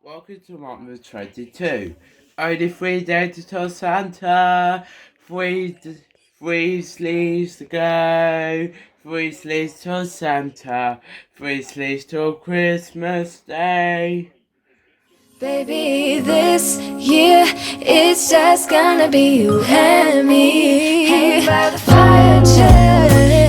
Welcome to VlogMas 22. Only 3 days until Santa. Three sleeves to go. 3 sleeves till Santa. 3 sleeves till Christmas Day. Baby, this year it's just gonna be you and me. Hanging by the fire chill.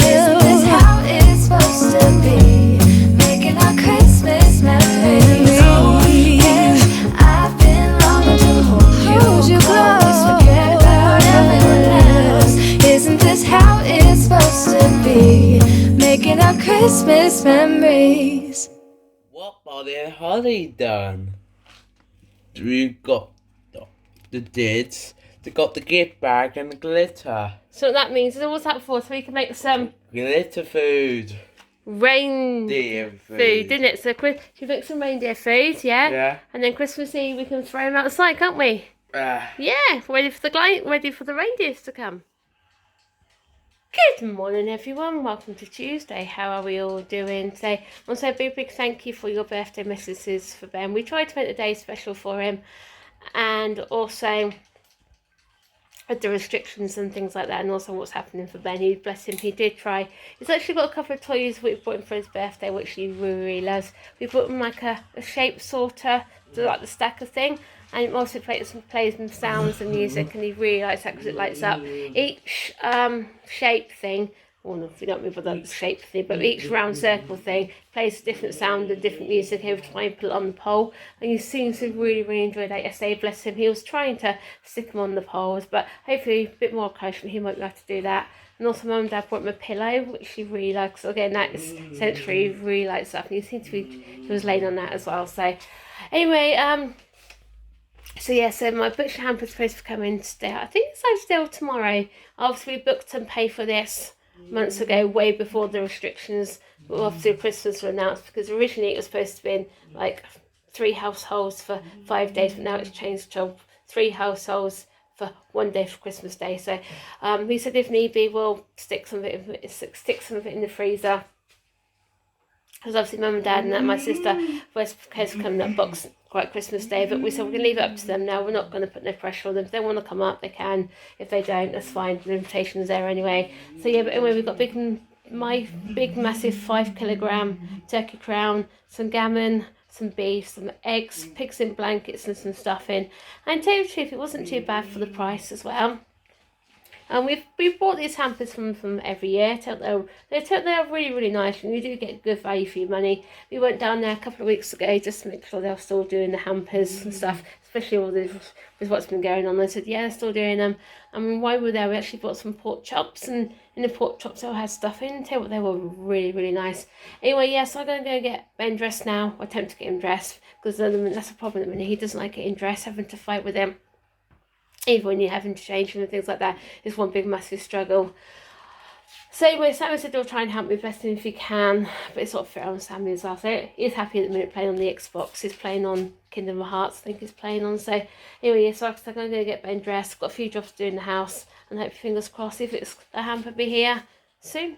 Isn't this how it's supposed to be? Making our Christmas memories. Oh, yeah, I've been longing to hold you close. Forget about everyone else. Isn't this how it's supposed to be? Making our Christmas memories. What Molly and Holly done? We got the dids. They got the gift bag and the glitter. So what that means is what's that for? So we can make some Glitter food. reindeer food, didn't it? So should we make some reindeer food, yeah? Yeah. And then Christmas Eve we can throw them outside, can't we? Yeah, ready for the reindeers to come. Good morning everyone, welcome to Tuesday. How are we all doing today? Also a big thank you for your birthday messages for Ben. We tried to make the day special for him, and also with the restrictions and things like that, and also what's happening for Ben. He, bless him, he did try. He's actually got a couple of toys we bought him for his birthday, which he really loves. We bought him like a shape sorter, like the stacker thing, and it also plays some sounds and music, and he really likes that because it lights up. Each shape thing, well, no, if you don't remember the shape thing, but each round circle thing plays a different sound and different music every time you put it on the pole, and he seems to really enjoy that yesterday. Bless him, he was trying to stick them on the poles, but hopefully a bit more encouragement he might be able to do that. And also mum and dad brought him a pillow, which he really likes. So again, that is sensory, he really likes that, and he seemed to be, he was laying on that as well. So anyway, so my butcher hamper is supposed to come in today. I think it's like still tomorrow. Obviously we booked and paid for this months ago, way before the restrictions after Christmas were announced, because originally it was supposed to be like 3 households for 5 days, but now it's changed to 3 households for 1 day for Christmas Day. So we said if need be we'll stick some of it in the freezer, because obviously mum and dad and my sister were supposed to come that box quite Christmas Day, but we said we're going to leave it up to them now. We're not going to put no pressure on them. If they want to come up, they can. If they don't, that's fine. The invitation is there anyway. So yeah, but anyway, we've got my big massive 5 kilogram turkey crown, some gammon, some beef, some eggs, pigs in blankets and some stuffing. And to tell you the truth, it wasn't too bad for the price as well. And we've bought these hampers from every year. They are really nice, and you do get good value for your money. We went down there a couple of weeks ago just to make sure they're still doing the hampers and stuff, especially all this with what's been going on. They said yeah, they're still doing them. And while we were there, we actually bought some pork chops, and in the pork chops they all had stuff in. Tell you what, they were really nice. Anyway, yeah, so I'm gonna go get Ben dressed now, or attempt to get him dressed, because that's a problem at the minute. He doesn't like getting dressed, having to fight with him. Even when you're having to change and things like that, it's one big massive struggle. So anyway, Sammy said he'll try and help me best if he can, but it's not fair on Sammy as well. So he's happy at the minute playing on the Xbox. He's playing on Kingdom of Hearts, I think he's playing on. So anyway, yeah, so I'm going to get Ben dressed. Got a few jobs to do in the house, and hope, fingers crossed, if it's a hamper, be here soon.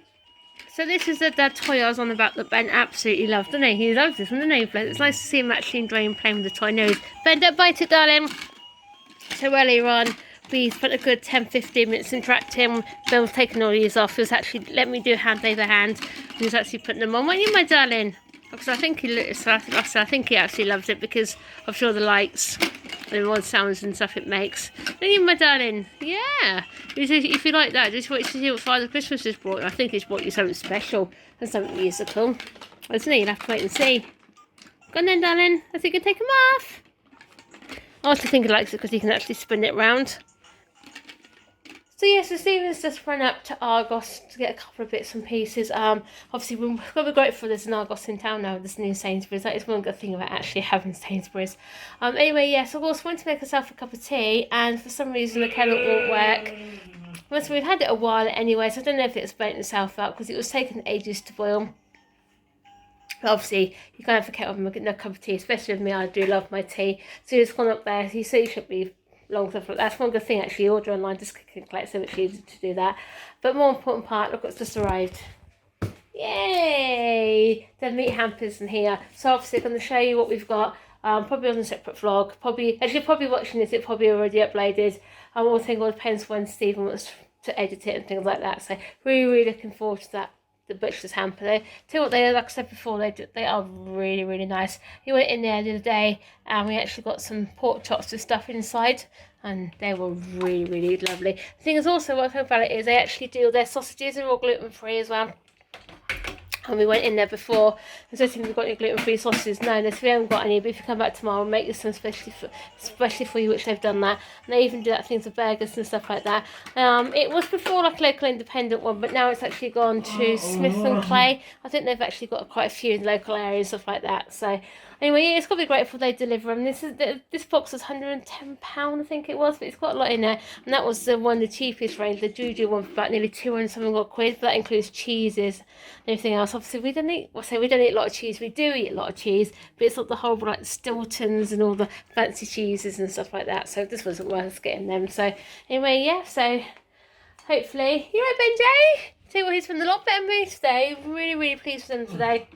So this is the dad toy I was on about that Ben absolutely loved, doesn't he? He loves this one, doesn't he? It's nice to see him actually enjoying playing with the toy. No, Ben, don't bite it, darling. So earlier on, we spent a good 10-15 minutes interacting. Ben was taking all these off. He was actually letting me do hand over hand. He was actually putting them on. Weren't you, my darling? Because I think I think he actually loves it because of all the lights and all the sounds and stuff it makes. Don't you, my darling? Yeah. If you like that, just wait to see what Father Christmas has brought you. I think he's brought you something special and something musical. Isn't he? You'll have to wait and see. Go on then, darling. I think you can take them off. I also think he likes it because he can actually spin it round. So yeah, so Stephen's just run up to Argos to get a couple of bits and pieces. Obviously we're grateful there's an Argos in town now, there's new Sainsburys. That is one good thing about actually having Sainsburys. Anyway, yeah, so I also went to make myself a cup of tea, and for some reason the kettle won't work. Well, so we've had it a while anyway, so I don't know if it's burnt itself out because it was taking ages to boil. Obviously, you can't have a kettle and a cup of tea, especially with me. I do love my tea. So he's gone up there. He said he shouldn't be long stuff. That's one good thing actually. Order online, just click and collect, so much easier to do that. But more important part, look what's just arrived. Yay! The meat hampers in here. So obviously I'm going to show you what we've got. probably on a separate vlog. Probably watching this, it probably already uploaded. I'm all thinking, well, it depends when Stephen wants to edit it and things like that. So really looking forward to that. The butcher's hamper. Tell you what, they, like I said before, they are really nice. We went in there the other day and we actually got some pork chops with stuff inside, and they were really lovely. The thing is also, what I feel about it is they actually do their sausages are all gluten free as well. And we went in there before and said to them, we've got any gluten-free sausages? No, they said, we haven't got any, but if you come back tomorrow, we'll make you some especially for you, which they've done that. And they even do that things with burgers and stuff like that. It was before like a local independent one, but now it's actually gone to Smith and Clay. I think they've actually got quite a few in local areas, stuff like that. So anyway, yeah, it's got to be grateful they deliver them. This box was £110, I think it was, but it's got a lot in there. And that was the cheapest range, the Juju one, for about nearly 200 something odd quid. But that includes cheeses and everything else. Obviously, we don't eat a lot of cheese. We do eat a lot of cheese, but it's not the whole like Stiltons and all the fancy cheeses and stuff like that. So this wasn't worth us getting them. So anyway, yeah. So hopefully, you right, Benjay? Tell you what, he's from a lot better mood today. Really pleased with them today.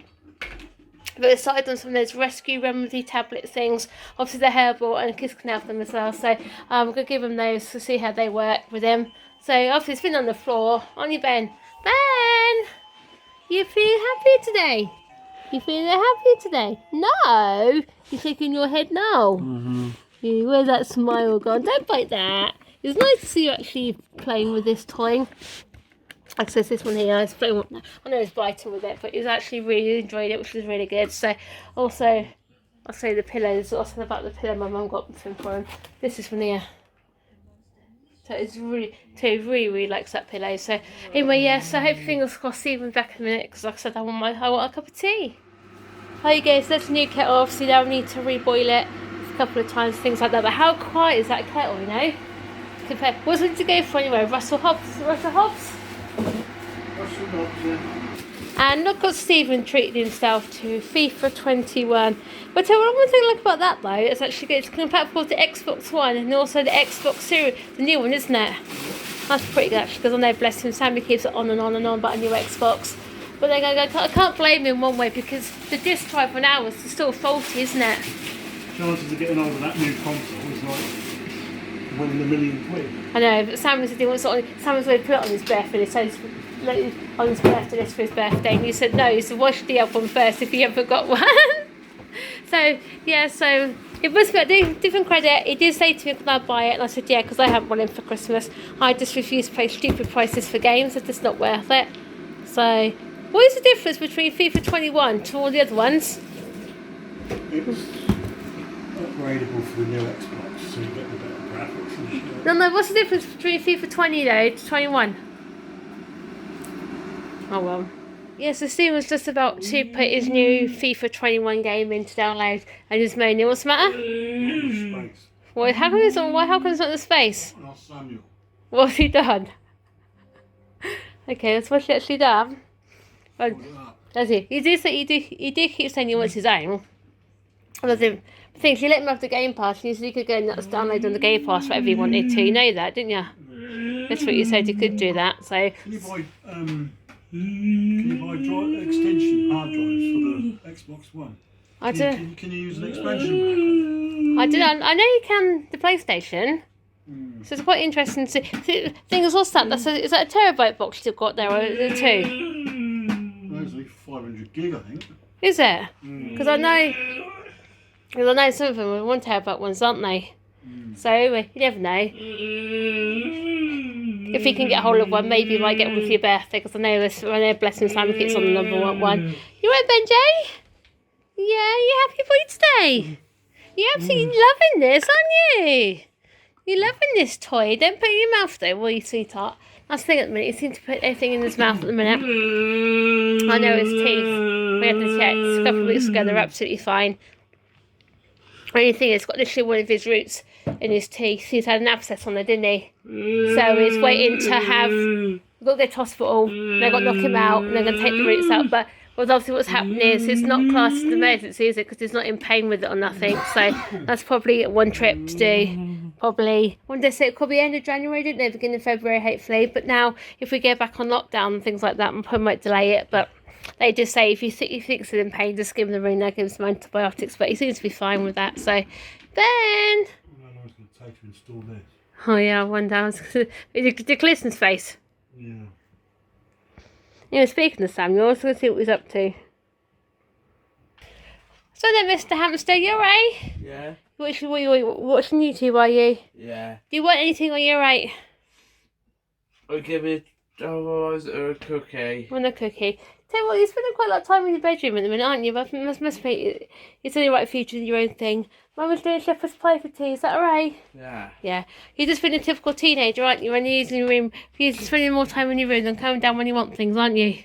But aside on some of those rescue remedy tablet things, obviously they're herbal and kids can have them as well. So I'm going to give them those to see how they work with him. So obviously it's been on the floor. On you, Ben. Ben! You feeling happy today? You feeling happy today? No! You're shaking your head no? Where's that smile gone? Don't bite that. It's nice to see you actually playing with this toy. Like I said, this one here, I know he's biting with it, but he's actually really enjoyed it, which is really good. So, also, I'll say the pillows, also about the pillow my mum got for him. This is from here. So it's really likes that pillow. So anyway, yeah. So I hope, fingers crossed, see him back in a minute, because like I said, I want a cup of tea. Hi you guys, that's a new kettle. Obviously, they'll need to reboil it a couple of times, things like that. But how quiet is that kettle, you know? What's it to go for anyway? Russell Hobbs. And look what Stephen treated himself to, FIFA 21. But tell you what, one thing I like about that though, is actually it's compatible with the Xbox One and also the Xbox Series, the new one, isn't it? That's pretty good actually, because I know, bless him, Sammy keeps it on and on about a new Xbox. But then I can't blame him one way, because the disc drive on ours is still faulty, isn't it? Chances of getting hold of that new console is like £1 in a million. I know, but Sam said he wants it on, Sam was going to put it on his birthday, so on his birthday list for his birthday, and he said no, he said why should he have one first if he ever got one? So yeah, so it must be different credit. He did say to me, can I buy it? And I said yeah, because I haven't one in for Christmas. I just refuse to pay stupid prices for games, it's just not worth it. So what is the difference between FIFA 21 to all the other ones? It's upgradable for the new Xbox, so you get the better graphics and shit. No, what's the difference between FIFA 20 though to 21? Oh well. Yeah, so Steve was just about to put his new FIFA 21 game in to download, and he's moaning. What's the matter? Space. Well, how come it's not in the space? Ask Samuel. What's he done? Okay, that's what he actually done. Well, does he? He did keep saying he wants his own. The thing is, you let him have the Game Pass, and you could go and download on the Game Pass whatever you wanted to. You know that, didn't you? That's what you said, you could do that. So. Can you buy extension hard drives for the Xbox One? Can you use an expansion pack? I don't know. I know you can the PlayStation. So it's quite interesting to see. The thing is, what's that? Is that a terabyte box you've got there, or is it two? That's like 500 gig, I think. Is it? Because I know some of them are 1 terabyte ones, aren't they? So anyway, you never know. If he can get hold of one, maybe you might get one for your birthday, because I know Blessing Simon keeps on the number one. You right, Benjay? Yeah, you happy boy today? You're absolutely loving this, aren't you? You're loving this toy. Don't put it in your mouth though, will you, sweetheart? That's the thing at the minute. He seems to put everything in his mouth at the minute. I know his teeth. We had the checks a couple of weeks ago. They're absolutely fine. The only thing is, he's got literally one of his roots in his teeth. He's had an abscess on there, didn't he? So he's waiting to have. We've got to go to hospital. They've got to knock him out, and they're going to take the roots out. But obviously, what's happening is it's not classed as an emergency, is it? Because he's not in pain with it or nothing. So that's probably one trip to do. Probably, when they say it could be end of January, didn't they? Beginning of February, hopefully. But now, if we go back on lockdown and things like that, we might delay it. But they just say if he thinks he's in pain, just give him the ring, give him some antibiotics. But he seems to be fine with that. So, Ben. How long is it going to take to install this? Oh yeah, I wonder. The Cliston's face. Yeah. You know, speaking of Sam, you're also going to see what he's up to. So then, Mr. Hamster, you alright? Yeah. Watching YouTube, are you? Yeah. Do you want anything, or you alright? I'll give it a cookie. Want a cookie? Tell you what, you're spending quite a lot of time in your bedroom at the minute, aren't you? Must be. It's only right for you to do your own thing. Mama's doing shepherd's pie for tea, is that alright? Yeah. Yeah. You're just being a typical teenager, aren't you? When you're using your room, you're spending more time in your room than coming down when you want things, aren't you?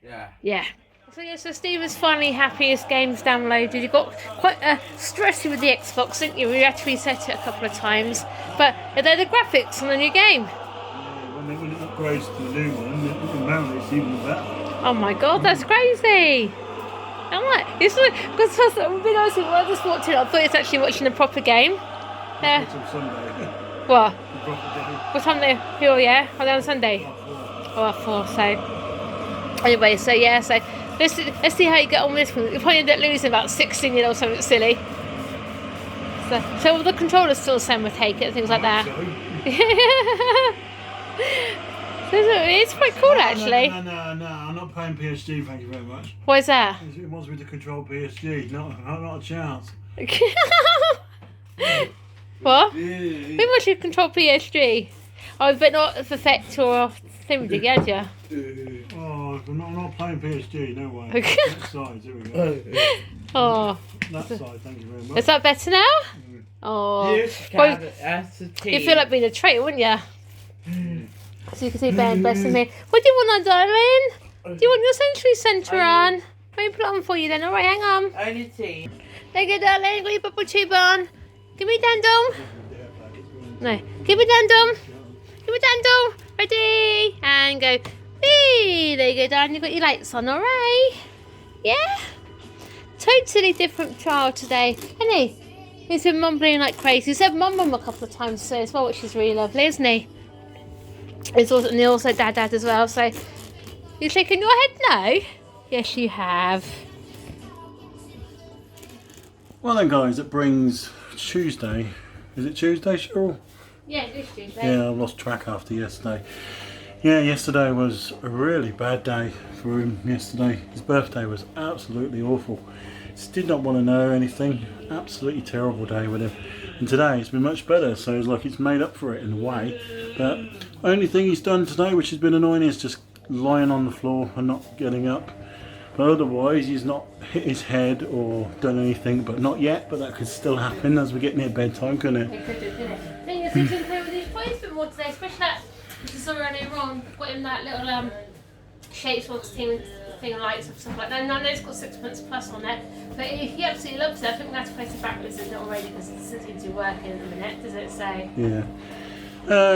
Yeah. Yeah. So yeah, so Steve was finally happy his game's downloaded. You got quite stressy with the Xbox, didn't you? We had to reset it a couple of times. But they're the graphics on the new game. Yeah, when it upgrades to the new one, the mount is even better. Oh my god, that's crazy! I'm like, it's like, because when I just watched it, I thought it's actually watching a proper game. Until Sunday. What? The proper game. What time they feel, yeah? Are they on Sunday? Oh, 4, so. Anyway, so yeah, so let's see how you get on with this one. You'll probably end up losing about 16 or something silly. So will the controllers still the same with take it and things like that? So it's quite cool actually. No, I'm not playing PSG, thank you very much. Why is that? It wants me to control PSG, not a chance. What? We want you to control PSG. Oh, but not the effect or thing together, yeah. Oh, I'm not playing PSG, no way. That side, here we go. Oh. That side, thank you very much. Is that better now? Oh. Well, you feel like being a traitor, wouldn't you? So you can see Ben blessing me. What do you want on, darling? Do you want your century centre on? Let me put it on for you then. Alright, hang on. Only tea. There you go, darling. Got your bubble tube on. Give me dandom. No. Give me dandom. Give me dandom. Ready? And go. Whee! There you go, darling. You've got your lights on, alright? Yeah? Totally different child today, isn't he? He's been mumbling like crazy. He said mum a couple of times today as well, which is really lovely, isn't he? It's also, and also dad as well. So you're shaking your head no? Yes, you have. Well then, guys, it brings Tuesday. Is it Tuesday, Cheryl? Yeah, it's Tuesday. Yeah, I've lost track after yesterday. Yeah, yesterday was a really bad day for him. Yesterday, his birthday was absolutely awful. Just did not want to know anything. Absolutely terrible day with him. And today it's been much better, so it's like it's made up for it in a way. But only thing he's done today, which has been annoying, is just lying on the floor and not getting up. But otherwise, he's not hit his head or done anything, but not yet. But that could still happen as we get near bedtime, couldn't it? It could do, couldn't it? I think you're sitting play with his toys a bit more today, especially that. Which is so earlier on. Got him that little shapes box thing of lights and stuff like that. And I know it's got 6 months plus on it, but he absolutely loves it. I think we have to place it backwards, isn't it, already, because it seems to be working at the minute, does it? So Yeah.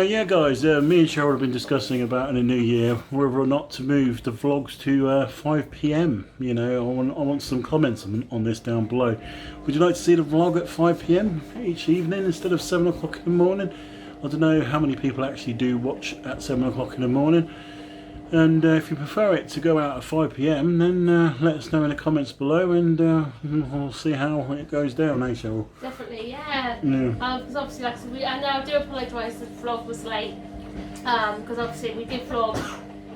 Yeah, guys, me and Cheryl have been discussing about in the new year whether or not to move the vlogs to 5 PM. You know, I want some comments on this down below. Would you like to see the vlog at 5 PM each evening instead of 7 o'clock in the morning? I don't know how many people actually do watch at 7 o'clock in the morning. And if you prefer it to go out at 5 PM, then let us know in the comments below, and we'll see how it goes down, eh, Cheryl? Definitely, yeah. Yeah. Because obviously, like I said, I know I do apologise the vlog was late. Because obviously we did vlog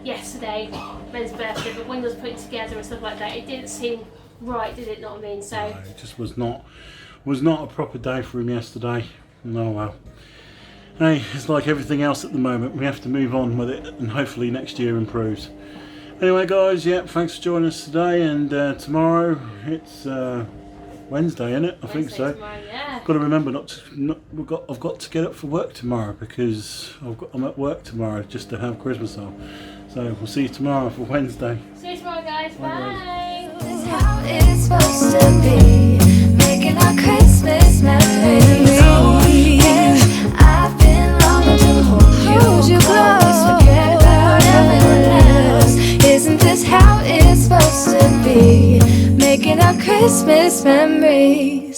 yesterday, Ben's birthday, but when it was put together and stuff like that, it didn't seem right, did it? Not what I mean? So No, it just was not a proper day for him yesterday. No, well. Hey, it's like everything else at the moment. We have to move on with it, and hopefully next year improves. Anyway, guys, yeah, thanks for joining us today. And tomorrow it's Wednesday, isn't it? I think so. Tomorrow, yeah. Got to remember I've got to get up for work tomorrow because I'm at work tomorrow just to have Christmas off. So we'll see you tomorrow for Wednesday. See you tomorrow, guys. Bye. This is how it's supposed to be, making our Christmas memories. Oh, yeah, I've been longing to hold you close, forget about everyone else. Isn't this how it's supposed to be, making our Christmas memories?